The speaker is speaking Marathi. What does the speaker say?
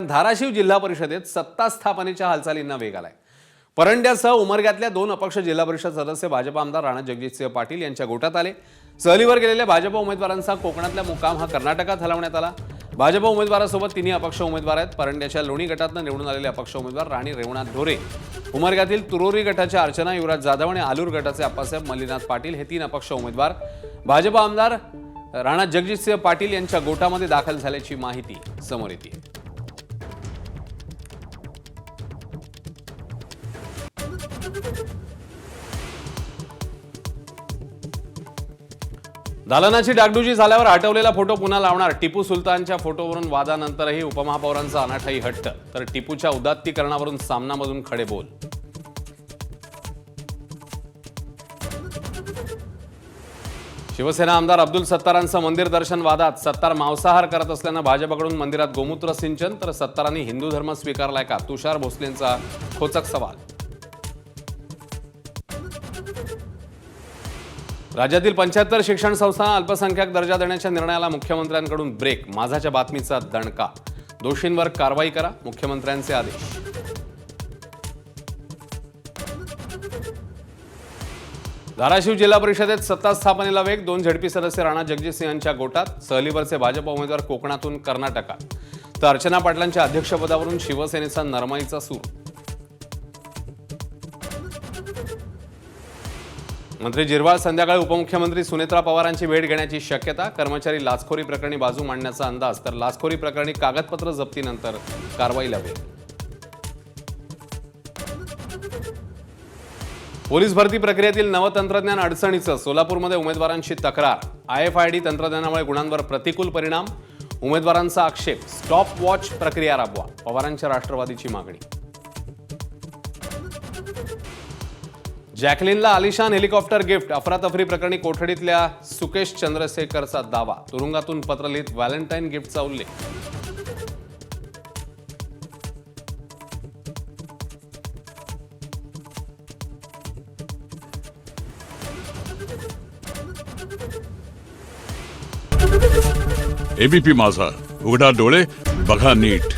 धाराशिव जिल्हा परिषदेत सत्ता स्थापनेच्या हालचालींना वेग आलाय। परंड्यासह उमरग्यातल्या 2 अपक्ष जिल्हा परिषद सदस्य भाजप आमदार राणा जगजितसिंह पाटील यांच्या गोटात आले। सहलीवर गेलेल्या भाजप उमेदवारांचा कोकणातला मुक्काम हा कर्नाटकात हलवण्यात आला। भाजप उमेदवारासोबत 3 अपक्ष उमेदवार आहेत। परंड्याच्या लोणी गटातून निवडून आलेले अपक्ष उमेदवार राणी रेवणाथ ढोरे, उमरग्यातील तुरोरी गटाच्या अर्चना युवराज जाधव आणि आलूर गटाचे अप्पासाहेब मल्लीनाथ पाटील हे 3 अपक्ष उमेदवार भाजप आमदार राणा जगजितसिंह पाटील यांच्या गोटामध्ये दाखल झाल्याची माहिती समोर येते। दालनाची डागडुजी झाल्यावर हटवलेला फोटो पुन्हा लावणार। टिपू सुलतानच्या फोटोवरून वादानंतरही उपमहापौरांचा अनाठाई हट्ट, तर टिपूच्या उदात्तीकरणावरून सामनामधून खडे बोल। शिवसेना आमदार अब्दुल सत्तारांचं मंदिर दर्शन वादात। सत्तार मांसाहार करत असल्यानं भाजपकडून मंदिरात गोमूत्र सिंचन, तर सत्तारांनी हिंदू धर्म स्वीकारलाय का, तुषार भोसलेंचा खोचक सवाल। राज्यातील 75 शिक्षण संस्थांना अल्पसंख्याक दर्जा देण्याच्या निर्णयाला मुख्यमंत्र्यांकडून ब्रेक। माझाच्या बातमीचा दणका, दोषींवर कारवाई करा, मुख्यमंत्र्यांचे आदेश। धाराशिव जिल्हा परिषदेत सत्ता स्थापनेला वेग। 2 झडपी सदस्य राणा जगजितसिंह यांच्या गोटात। सहलीवरचे भाजप उमेदवार कोकणातून कर्नाटकात, तर अर्चना पाटलांच्या अध्यक्षपदावरून शिवसेनेचा नरमाईचा सूर। मंत्री जिरवाळ संध्याकाळी उपमुख्यमंत्री सुनेत्रा पवारांची भेट घेण्याची शक्यता। कर्मचारी लाचखोरी प्रकरणी बाजू मांडण्याचा अंदाज, तर लाचखोरी प्रकरणी कागदपत्र जप्तीनंतर कारवाईला वेग। पोलीस भरती प्रक्रियेतील नवतंत्रज्ञान अडचणीचं, सोलापूरमध्ये उमेदवारांची तक्रार। IFID तंत्रज्ञानामुळे गुणांवर प्रतिकूल परिणाम, उमेदवारांचा आक्षेप। स्टॉप वॉच प्रक्रिया राबवा, पवारांच्या राष्ट्रवादीची मागणी। जॅकलिनला आलिशान हेलिकॉप्टर गिफ्ट। अफरातफरी प्रकरणी कोठडीतल्या सुकेश चंद्रशेखरचा दावा। तुरुंगातून पत्र लिहित व्हॅलेंटाईन गिफ्टचा उल्लेख। ABP माझा, उघडा डोळे बघा नीट।